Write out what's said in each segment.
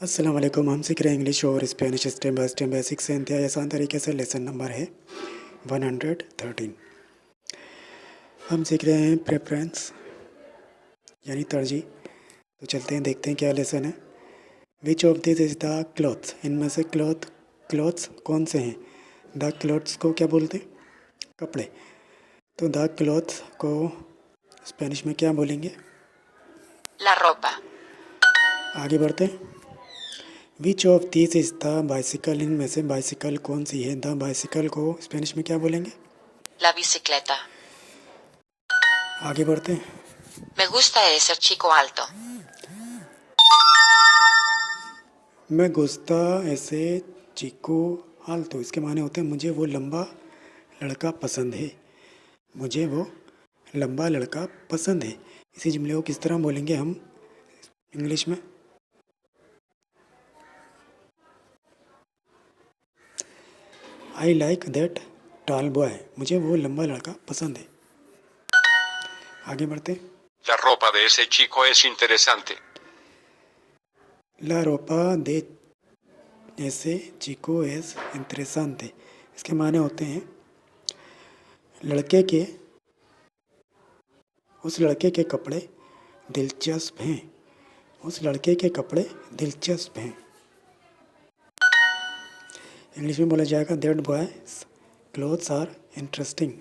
अस्सलाम वालेकुम। हम सीख रहे हैं इंग्लिश और Spanish step by step basic से इंतहाई आसान तरीके से। लेसन नंबर है 113। हम सीख रहे हैं प्रेफरेंस यानी तरजीह। तो चलते हैं, देखते हैं क्या लेसन है। विच of this is the clothes, इनमें से क्लॉथ्स कौन से हैं। द क्लॉथ्स को क्या बोलते हैं? कपड़े। तो द क्लॉथ्स को स्पेनिश में क्या बोलेंगे? La ropa. आगे बढ़ते हैं। विच of this is the bicycle, इनमें से बाइसिकल कौन सी है। द बाइसिकल को स्पेनिश में क्या बोलेंगे? La bicicleta. आगे बढ़ते हैं। Me gusta ese chico alto. मैं गुस्ता ऐसे चीकू हाल, तो इसके माने होते हैं मुझे वो लंबा लड़का पसंद है। मुझे वो लंबा लड़का पसंद है। इसी जुमले को किस तरह बोलेंगे हम इंग्लिश में? I like that tall boy, मुझे वो लंबा लड़का पसंद है। आगे बढ़ते हैं। La ropa de ese chico es interesante. ला रोपा दे ऐसे चिको एस इंटरेसांते, इसके माने होते हैं उस लड़के के कपड़े दिलचस्प हैं। उस लड़के के कपड़े दिलचस्प हैं। इंग्लिश में बोला जाएगा that boys clothes are interesting.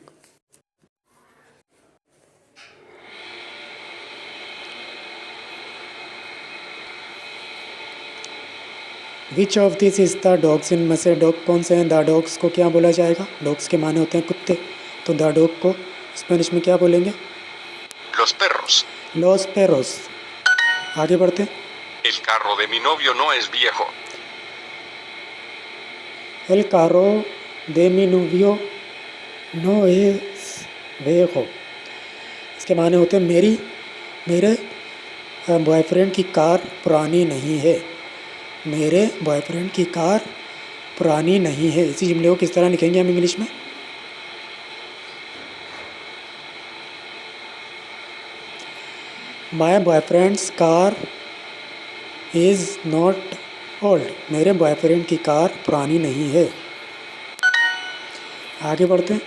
Which of this is the dogs, इनमें से डॉग कौन से हैं। द डॉग्स को क्या बोला जाएगा? डॉग्स के माने होते हैं कुत्ते। तो द डॉग को स्पेनिश में क्या बोलेंगे? Los perros. लॉस पेरोस। आगे बढ़ते हैं। El carro de mi novio no es viejo. L कारो दे मी नूवियो नो एस वेहो, इसके माने होते हैं मेरे बॉयफ्रेंड की कार पुरानी नहीं है। मेरे बॉयफ्रेंड की कार पुरानी नहीं है। इसी जुमले को किस तरह लिखेंगे हम इंग्लिश में? My boyfriend's car is not old, मेरे बॉयफ्रेंड की कार पुरानी नहीं है। आगे बढ़ते हैं।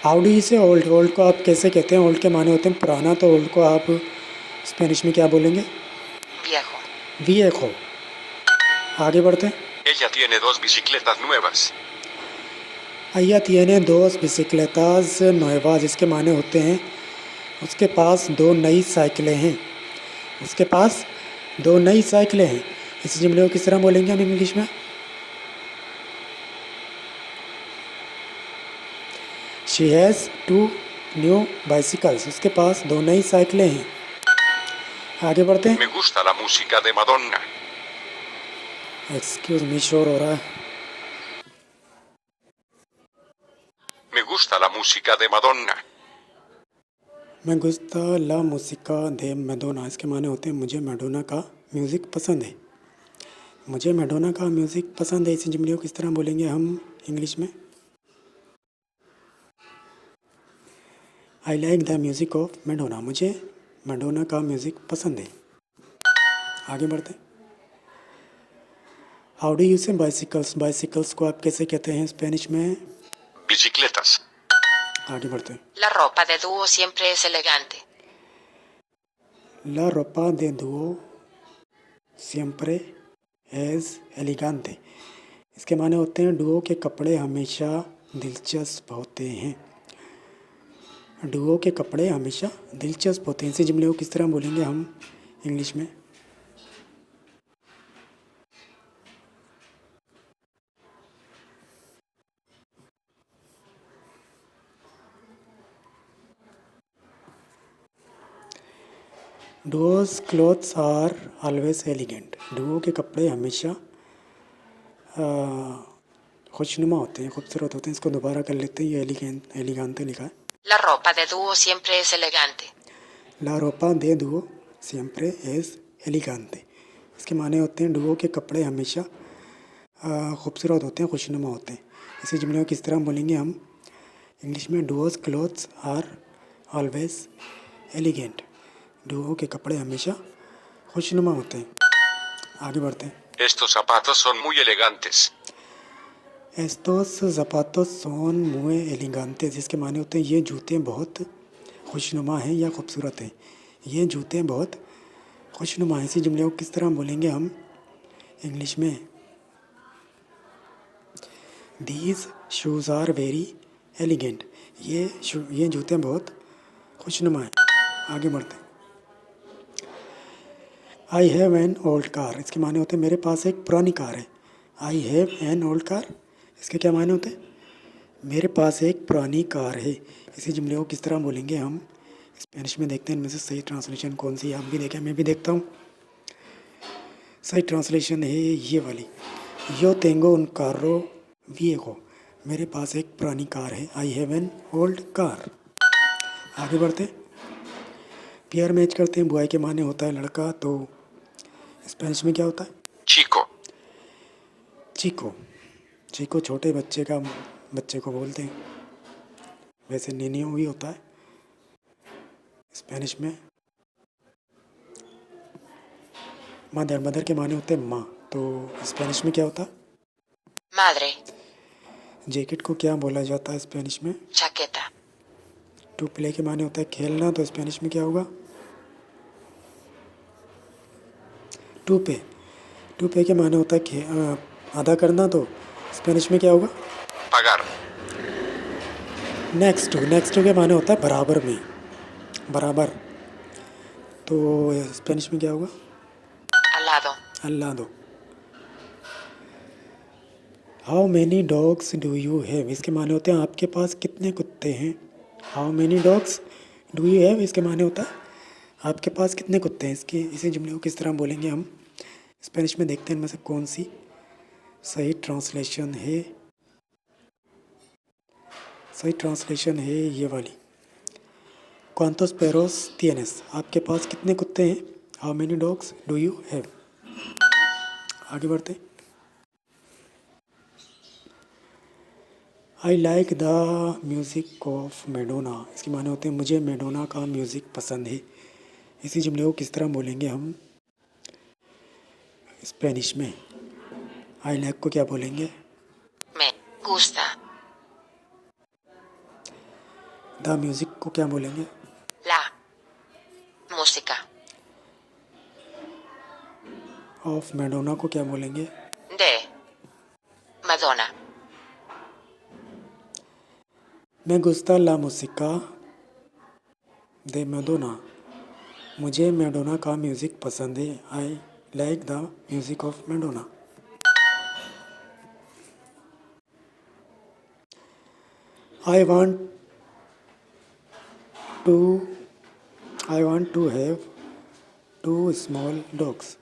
How do you say old, old को आप कैसे कहते हैं? ओल्ड के माने होते हैं पुराना, तो ओल्ड को आप स्पेनिश में क्या बोलेंगे? Viejo. विएको। आगे बढ़ते हैं। Ella tiene 2 bicicletas nuevas. अय्या tiene dos bicicletas nuevas, इसके माने होते हैं उसके पास 2 नई साइकिलें हैं। उसके पास 2 नई साइकिलें हैं। इस जुमले को किस तरह बोलेंगे हम इंग्लिश में? शी हैज़ 2 न्यू बाइसिकल्स, उसके पास 2 नई साइकिलें हैं। आगे बढ़ते हैं। Me gusta la música de Madonna. Excuse me, शोर हो रहा है। Me gusta la música de Madonna. मैं गुस्ता ला मूसिका दे मैडोना, इसके माने होते हैं मुझे मैडोना का म्यूज़िक पसंद है। मुझे मैडोना का म्यूज़िक पसंद है। इसी जुमले को किस तरह बोलेंगे हम इंग्लिश में? आई like the music of Madonna, मुझे मैडोना का म्यूज़िक पसंद है। आगे बढ़ते हैं। हाउ डू यू से बाइसिकल्स, बाइसिकल्स को आप कैसे कहते हैं स्पेनिश में? Bicicletas. आगे बढ़ते हैं। La ropa de dúo siempre es elegante. ला रोपा दे दुओ सियम्प्रे एज एलिगांते, इसके माने होते हैं डुओ के कपड़े हमेशा दिलचस्प होते हैं। डुओ के कपड़े हमेशा दिलचस्प होते हैं। इसी जुमले को किस तरह बोलेंगे हम इंग्लिश में? Duos clothes are always elegant, duo के कपड़े हमेशा खुशनुमा होते हैं, खूबसूरत होते हैं। इसको दोबारा कर लेते हैं। ये एलिगांते लिखा है। La ropa de dúo siempre es elegante. ला रोपा दे डुओ सियम्प्रे एज एलिगांते, इसके माने होते हैं डुओ के कपड़े हमेशा खूबसूरत होते हैं, खुशनुमा होते हैं। इसी जुमले को किस तरह बोलेंगे हम इंग्लिश में? Duos clothes are always elegant, duo के कपड़े हमेशा खुशनुमा होते हैं। आगे बढ़ते हैं। Estos zapatos son muy elegantes. एस्टोस ज़पातोस सोन मुए एलिगांते, जिसके माने होते हैं ये जूते बहुत खुशनुमा हैं या खूबसूरत हैं। ये जूते बहुत खुशनुमा हैं। इसी जुमले को किस तरह बोलेंगे हम इंग्लिश में? These shoes are very elegant. ये जूते बहुत खुशनुमा हैं। आगे बढ़ते हैं। I have an old car, इसके माने होते हैं मेरे पास एक पुरानी कार है। आई हैव एन ओल्ड कार, इसके क्या माने होते हैं? मेरे पास एक पुरानी कार है। इसी जुमले को किस तरह बोलेंगे हम स्पेनिश में? देखते हैं इनमें से सही ट्रांसलेशन कौन सी है। आप भी देखें, मैं भी देखता हूँ। सही ट्रांसलेशन है ये वाली, यो तेंगो उन कार्रो विएगो, मेरे पास एक पुरानी कार है। आई हैव एन ओल्ड कार। आगे बढ़ते हैं। पेयर मैच करते हैं। बॉय के माने होता है लड़का, तो स्पेनिश में क्या होता है? Chico. चीको। चीको छोटे बच्चे को बोलते हैं। वैसे निनियो भी होता है स्पेनिश में। मदर के माने होते हैं माँ, तो स्पेनिश में क्या होता है? Madre. जैकेट को क्या बोला जाता है स्पेनिश में? Chaqueta. टू प्ले के माने होता है खेलना, तो स्पेनिश में क्या होगा? टू पे। टू पे के माने होता है अदा करना, तो स्पेनिश में क्या होगा? Pagar. नेक्स्ट टू के माने होता है बराबर में, बराबर, तो स्पेनिश में क्या होगा? Al lado. अल्लाह दो। How many dogs do you have, इसके माने होते हैं आपके पास कितने कुत्ते हैं। How many dogs do you have, इसके माने होता है आपके पास कितने कुत्ते हैं। इसी जुमले को किस तरह बोलेंगे हम स्पेनिश में? देखते हैं इनमें से कौन सी सही ट्रांसलेशन है। सही ट्रांसलेशन है ये वाली, क्वांटोस पेरोस तिएनेस, आपके पास कितने कुत्ते हैं। How many dogs do you have. आगे बढ़ते। आई like the music of Madonna, इसके माने होते हैं मुझे मैडोना का म्यूज़िक पसंद है। इसी जुमले को किस तरह बोलेंगे हम स्पेनिश में? आई लाइक को क्या बोलेंगे? Me gusta. द म्यूज़िक को क्या बोलेंगे? La música. ऑफ मैडोना को क्या बोलेंगे? De Madonna. मैं गुस्ता ला música de मैडोना, मुझे मैडोना का म्यूज़िक पसंद है। I like the music of Madonna. I want to have two small dogs,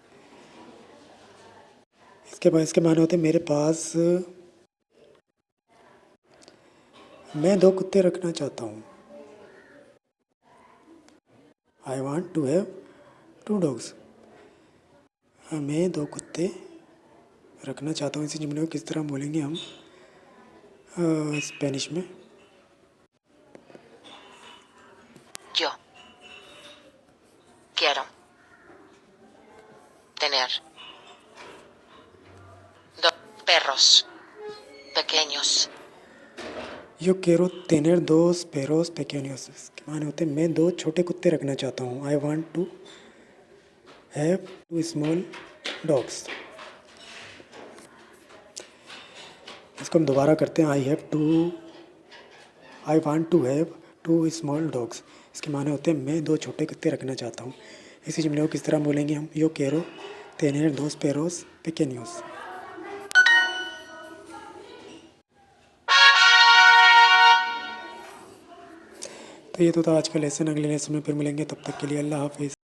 इसके माने होते हैं मेरे पास मैं दो कुत्ते रखना चाहता हूँ। I want to have two dogs, मैं दो कुत्ते रखना चाहता हूँ। इसी जुमले को किस तरह बोलेंगे हम स्पेनिश में? Yo quiero tener dos perros pequeños. यो केरो तेनर दोस पेरोस पेकेनियोस, इसके माने होते हैं मैं दो छोटे कुत्ते रखना चाहता हूँ। I want to have two small dogs. इसको हम दोबारा करते हैं। I want to have two small dogs, इसके माने होते हैं मैं दो छोटे कुत्ते रखना चाहता हूँ। इसी जुमले को किस तरह बोलेंगे हम? यो केरो तेनर दोस पेरोस पेकेनियोस। तो ये तो था आज का लेसन। अगले लेसन में फिर मिलेंगे, तब तक के लिए अल्लाह हाफिज़।